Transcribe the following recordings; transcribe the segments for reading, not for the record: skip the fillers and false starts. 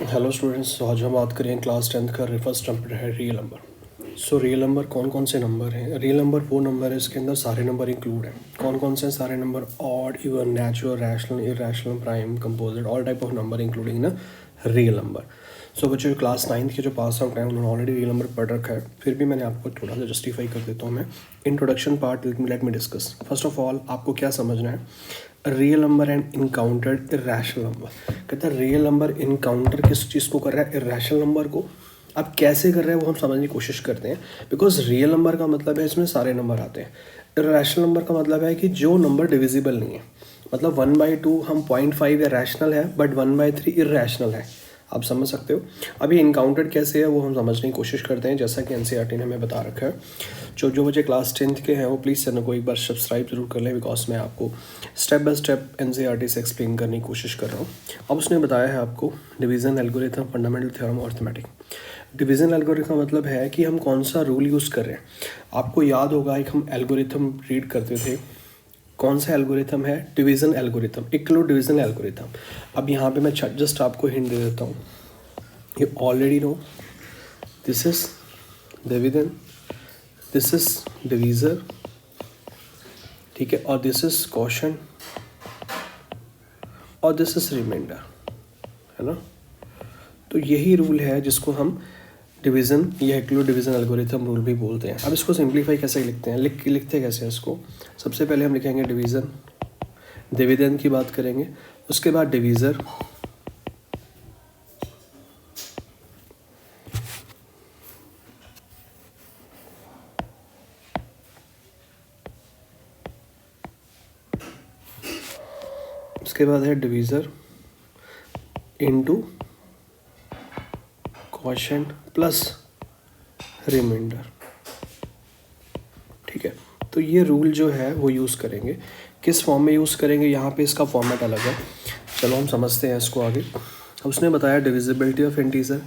Hello students, तो आज हम बात करें क्लास 10th का फर्स्ट चैप्टर है रियल नंबर। रियल नंबर कौन कौन से नंबर हैं? रियल नंबर वो नंबर है इसके अंदर सारे नंबर इंक्लूड हैं। कौन कौन से सारे number? Odd, even, natural, rational, irrational, prime, composite, all type of number including ना रियल नंबर। सो बच्चों, क्लास 9th के जो पास आउट हैं उन्होंने ऑलरेडी रियल नंबर पढ़ रखा है, फिर भी मैंने आपको थोड़ा सा जस्टिफाई कर देता हूँ मैं। Introduction part let me discuss. First of all आपको क्या समझना है? Real number and encountered irrational number. कहता है रियल नंबर इनकाउंटर किस चीज़ को कर रहा है? इरेशनल नंबर को। अब कैसे कर रहे हैं वो हम समझने की कोशिश करते हैं, बिकॉज रियल नंबर का मतलब है इसमें सारे नंबर आते हैं। इरेशनल नंबर का मतलब है कि जो नंबर डिविजिबल नहीं है, मतलब 1/2 हम 0.5 या रैशनल है, बट 1/3 इरेशनल है। आप समझ सकते हो। अभी इनकाउंटेड कैसे है वो हम समझने की कोशिश करते हैं, जैसा कि एनसीईआरटी ने हमें बता रखा है। जो बच्चे क्लास 10th के हैं वो प्लीज़ चैनल को एक बार सब्सक्राइब जरूर कर लें, बिकॉज मैं आपको स्टेप बाय स्टेप एनसीईआरटी से एक्सप्लेन करने की कोशिश कर रहा हूँ। अब उसने बताया है आपको डिवीज़न एल्गोरिथम, फंडामेंटल थ्योरम और अर्थमेटिक। डिवीज़न एल्गोरिथम का मतलब है कि हम कौन सा रूल यूज़ कर रहे हैं। आपको याद होगा एक हम एल्गोरिथम रीड करते थे, कौन सा एल्गोरिथम है? Division algorithm, equal division algorithm. अब यहाँ पे मैं जस्ट आपको हिंट दे देता हूँ। You already know this is division, this is divisor, ठीक है, और दिस इज क्वोशंट और दिस इज रिमाइंडर, है ना। तो यही रूल है जिसको हम डिवीज़न या इक्वल डिवीज़न एल्गोरिथम रूल भी बोलते हैं। अब इसको सिंप्लीफाई कैसे लिखते हैं? लिखते कैसे हैं इसको? सबसे पहले हम लिखेंगे डिवीज़न, डिविडेंड की बात करेंगे, उसके बाद डिवीज़र, उसके बाद है divisor into quotient plus remainder, ठीक है। तो ये रूल जो है वो यूज़ करेंगे। किस फॉर्म में यूज़ करेंगे? यहाँ पे इसका फॉर्मेट अलग है, चलो हम समझते हैं इसको आगे। उसने बताया डिविजिबिलिटी ऑफ इंटीजर।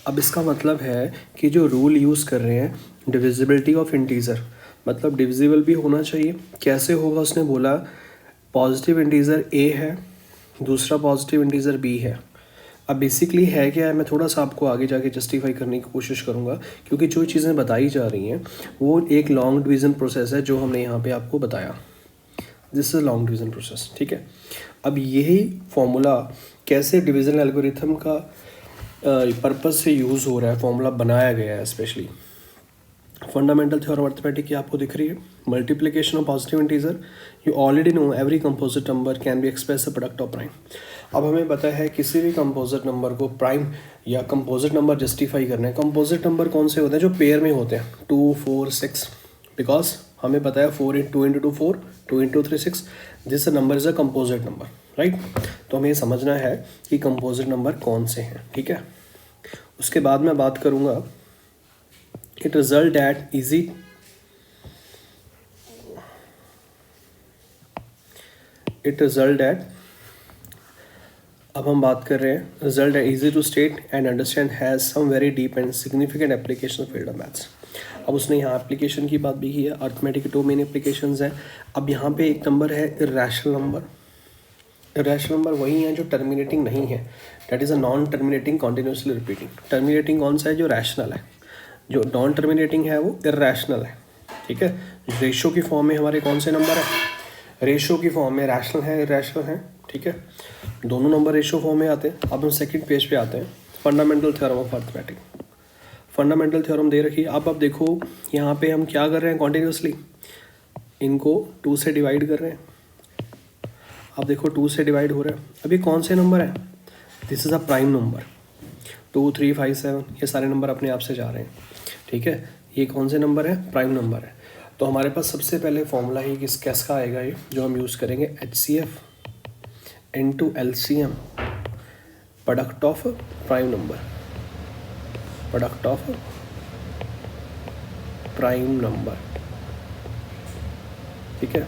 अब इसका मतलब है कि जो रूल यूज़ कर रहे हैं डिविजिबिलिटी ऑफ इंटीजर, मतलब डिविजिबल भी होना चाहिए। कैसे होगा? उसने बोला पॉजिटिव इंटीजर ए है, दूसरा पॉजिटिव इंटीजर बी है। अब बेसिकली है क्या है, मैं थोड़ा सा आपको आगे जाके जस्टिफाई करने की कोशिश करूँगा, क्योंकि जो चीज़ें बताई जा रही हैं वो एक लॉन्ग डिवीज़न प्रोसेस है जो हमने यहाँ पे आपको बताया। This is long division process, ठीक है। अब यही फॉर्मूला कैसे डिवीज़न एल्गोरिथम का पर्पस से यूज़ हो रहा है, फॉर्मूला बनाया गया है स्पेशली। फंडामेंटल थ्योरम अर्थमेटिक की आपको दिख रही है, multiplication of positive integer. You already know every composite number can be express a product of prime. अब हमें पता है किसी भी कंपोजिट नंबर को प्राइम या कंपोजिट नंबर जस्टिफाई करना है। कंपोजिट नंबर कौन से होते हैं? जो पेयर में होते हैं, 2, 4, 6, बिकॉज हमें पता है 4 × 2 × 2 4, 2 × 3 6, this number is a composite number, right. तो हमें समझना है कि कंपोजिट नंबर कौन से हैं, ठीक है। उसके बाद मैं बात करूँगा it result at easy it result at अब हम बात कर रहे हैं रिजल्ट है easy to state and understand has some very deep and significant application of field of maths। अब उसने यहाँ एप्लीकेशन की बात भी की है, अर्थमेटिक के 2 मेन एप्लीकेशंस हैं। अब यहाँ पे एक नंबर है इरेशनल नंबर। इरेशनल नंबर वही है जो टर्मिनेटिंग नहीं है, that is a non terminating continuously repeating. Terminating कौन सा है? जो रैशनल है। जो नॉन टर्मिनेटिंग है वो इरेशनल है, ठीक है। रेशो की फॉर्म में हमारे कौन से नंबर है? रेशो की फॉर्म में रैशनल है, इरेशनल है, ठीक है। दोनों नंबर रेशो फॉर्म में आते हैं। अब हम सेकंड पेज पे आते हैं, fundamental theorem of arithmetic. Fundamental theorem दे रखी है। अब देखो यहाँ पे हम क्या कर रहे हैं, कॉन्टिन्यूसली इनको 2 से डिवाइड कर रहे हैं। अब देखो 2 से डिवाइड हो रहा है। अभी कौन से नंबर है? This is a prime number. 2, 3, 5, 7 ये सारे नंबर अपने आप से जा रहे हैं, ठीक है। ये कौन से नंबर है? प्राइम नंबर है। तो हमारे पास सबसे पहले फॉर्मूला ही कैसका आएगा ये जो हम यूज़ करेंगे, HCF into LCM, product of prime number, product of prime number, ठीक है।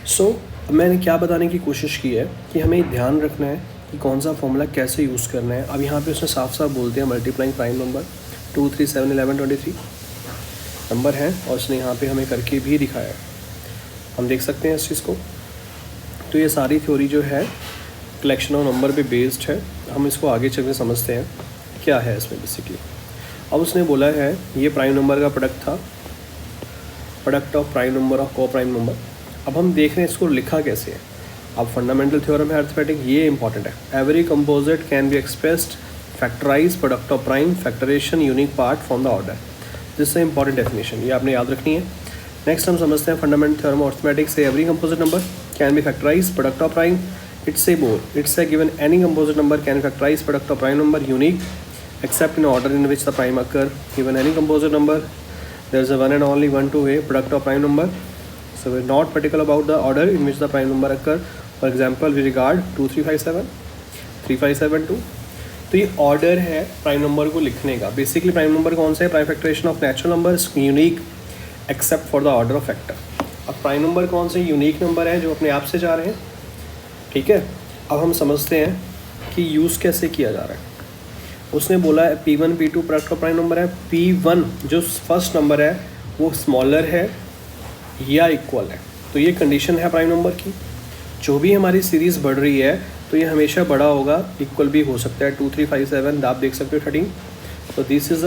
सो मैंने क्या बताने की कोशिश की है कि हमें ध्यान रखना है कि कौन सा फॉर्मूला कैसे यूज़ करना है। अब यहाँ पे उसने साफ साफ बोलते हैं मल्टीप्लाइंग प्राइम नंबर 2, 3, 7, 11, 23 नंबर है, और उसने यहाँ पे हमें करके भी दिखाया है, हम देख सकते हैं इस चीज़ को। तो ये सारी थ्योरी जो है कलेक्शन ऑफ नंबर पे बेस्ड है, हम इसको आगे चल के समझते हैं क्या है इसमें बेसिकली। अब उसने बोला है ये प्राइम नंबर का प्रोडक्ट था, product of prime number of को प्राइम नंबर। अब हम देख रहे हैं इसको लिखा कैसे है। अब फंडामेंटल थ्योरम है अर्थमेटिक, ये इंपॉर्टेंट है। Every composite can be expressed factorise product of prime factorisation unique part from the order. This is important definition, ये आपने याद रखनी है। नेक्स्ट हम समझते हैं फंडामेंटल थ्योरम ऑफ अर्थमेटिक से every composite number can be factorise product of prime. It's a more. It's a given any composite number can factorize product of prime number unique except in order in which the prime occur. Given any composite number, there is a one and only one to a product of prime number. So we're not particular about the order in which the prime number occur. For example, we regard 2 3 5 7 3 5 7 2. तो ये order है prime number को लिखने का। Basically prime number कौन सा है? Prime factorisation of natural number unique except for the order of factor. अब प्राइम नंबर कौन से यूनिक नंबर है जो अपने आप से जा रहे हैं, ठीक है। अब हम समझते हैं कि यूज़ कैसे किया जा रहा है। उसने बोला है P1 P2 product of prime number है। P1 जो फर्स्ट नंबर है वो स्मॉलर है या इक्वल है, तो ये कंडीशन है प्राइम नंबर की। जो भी हमारी सीरीज़ बढ़ रही है तो ये हमेशा बड़ा होगा, इक्वल भी हो सकता है। 2 3 5 7 आप देख सकते हो 13। तो this is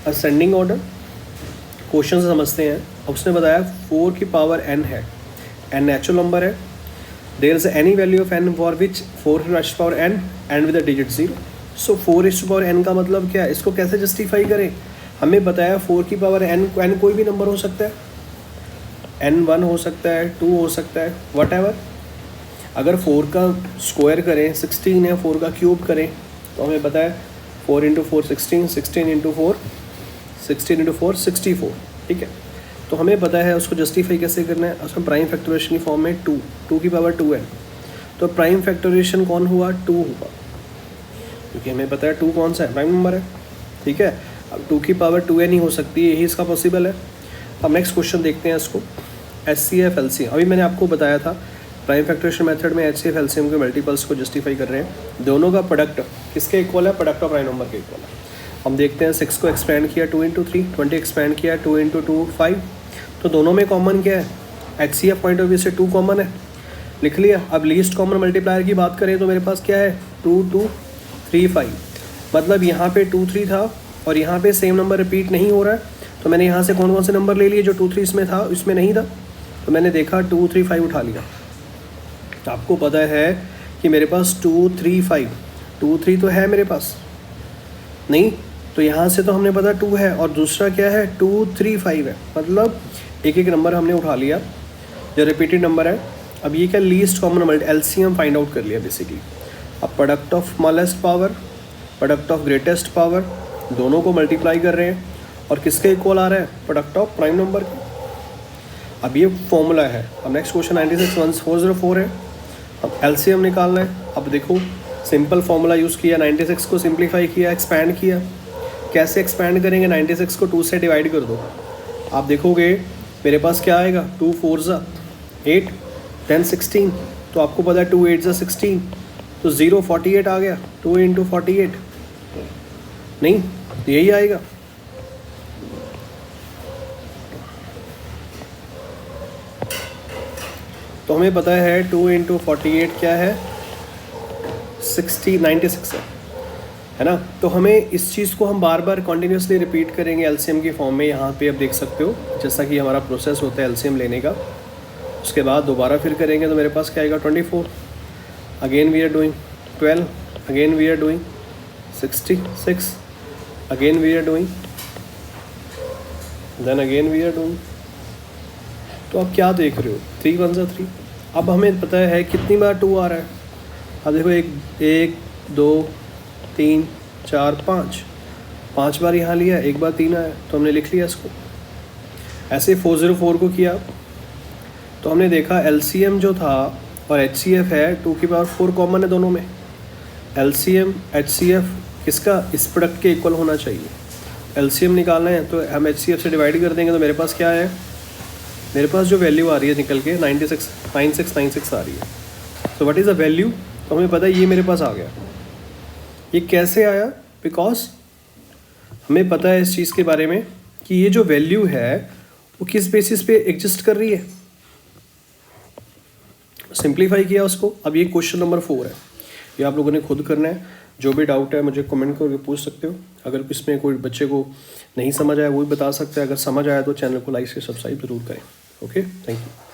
ascending order. Question समझते हैं। अब उसने बताया 4 की पावर n है, n नेचुरल नंबर है। There is any value of n for which 4 raised to power n and with a digit 0. So 4 raised to power n का मतलब क्या है? इसको कैसे जस्टिफाई करें? हमें बताया 4 की पावर n कोई भी नंबर हो सकता है, n 1 हो सकता है, 2 हो सकता है, वट एवर। अगर 4 का स्क्वायर करें 16 है, 4 का क्यूब करें तो हमें पता है 4 इंटू 4 16, 16 इंटू 4 16 इंटू 4 64, ठीक है। तो हमें पता है उसको जस्टिफाई कैसे करना है। उसमें प्राइम फैक्टरेशन की फॉर्म में 2 की पावर 2 है, तो प्राइम फैक्टरेशन कौन हुआ? 2 हुआ, क्योंकि हमें पता है 2 कौन सा है? प्राइम नंबर है, ठीक है। अब 2 की पावर 2n ही हो सकती है, यही इसका पॉसिबल है। अब नेक्स्ट क्वेश्चन देखते हैं इसको। HCF LCM, अभी मैंने आपको बताया था प्राइम फैक्टरेशन मेथड में HCF LCM के मल्टीपल्स को जस्टिफाई कर रहे हैं। दोनों का प्रोडक्ट किसके इक्वल है? प्रोडक्ट ऑफ प्राइम नंबर के इक्वल है। हम देखते हैं 6 को एक्सपेंड किया 2 इंटू 3, 20 एक्सपेंड किया 2 इंटू 2 5, तो दोनों में कॉमन क्या है? HCF पॉइंट ऑफ व्यू से 2 कॉमन है, लिख लिया। अब लीस्ट कॉमन मल्टीप्लायर की बात करें तो मेरे पास क्या है? 2 2 3 5, मतलब यहाँ पे 2 3 था और यहाँ पे सेम नंबर रिपीट नहीं हो रहा है, तो मैंने यहाँ से कौन कौन से नंबर ले लिए? जो 2 3 इसमें था इसमें नहीं था, तो मैंने देखा 2 3 5 उठा लिया। आपको पता है कि मेरे पास 2 3 5 2 3 तो है मेरे पास नहीं, तो यहाँ से तो हमने पता 2 है, और दूसरा क्या है? 2 3 5 है, मतलब एक एक नंबर हमने उठा लिया जो रिपीटेड नंबर है। अब ये क्या? Least common LCM find out कर लिया बेसिकली। अब product of smallest power, product of greatest power, दोनों को मल्टीप्लाई कर रहे हैं और किसके इक्वल आ रहा है? प्रोडक्ट ऑफ प्राइम नंबर के। अब ये फॉर्मूला है। अब नेक्स्ट क्वेश्चन 96 1404 है, अब LCM निकालना है। अब देखो सिंपल फॉर्मूला यूज़ किया, 96 को सिंप्लीफाई किया, एक्सपैंड किया। कैसे एक्सपैंड करेंगे? 96 को 2 से डिवाइड कर दो, आप देखोगे मेरे पास क्या आएगा? 2 4 8 10 16, तो आपको पता है 2 8 16, तो 0 48 आ गया। 2 इंटू 48 नहीं, तो यही आएगा। तो हमें पता है 2 इंटू 48 क्या है? 96 है ना। तो हमें इस चीज़ को हम बार बार कॉन्टीन्यूसली रिपीट करेंगे LCM की फॉर्म में। यहाँ पे आप देख सकते हो जैसा कि हमारा प्रोसेस होता है LCM लेने का। उसके बाद दोबारा फिर करेंगे तो मेरे पास क्या आएगा? 24, again we are doing 12, again we are doing 66, again we are doing, then again we are doing. तो आप क्या देख रहे हो? 3 1 3। अब हमें पता है कितनी बार 2 आ रहा है। अब देखो 1 2 3 4 5 बार यहाँ लिया, एक बार 3 आया, तो हमने लिख लिया इसको। ऐसे 404 को किया तो हमने देखा LCM जो था और HCF है 2 की पावर 4 कॉमन है दोनों में। LCM HCF किसका? इस प्रोडक्ट के इक्वल होना चाहिए। LCM निकालना है तो हम HCF से डिवाइड कर देंगे, तो मेरे पास क्या है? मेरे पास जो वैल्यू आ रही है निकल के 96 आ रही है। तो व्हाट इज़ द वैल्यू? तो हमें पता है ये मेरे पास आ गया। ये कैसे आया? बिकॉज हमें पता है इस चीज़ के बारे में कि ये जो वैल्यू है वो किस बेसिस पे एग्जिस्ट कर रही है। सिंप्लीफाई किया उसको। अब ये क्वेश्चन नंबर 4 है, ये आप लोगों ने खुद करना है। जो भी डाउट है मुझे कमेंट करके पूछ सकते हो। अगर इसमें कोई बच्चे को नहीं समझ आया वो भी बता सकते हैं। अगर समझ आया तो चैनल को लाइक से सब्सक्राइब ज़रूर करें। Okay, thank you.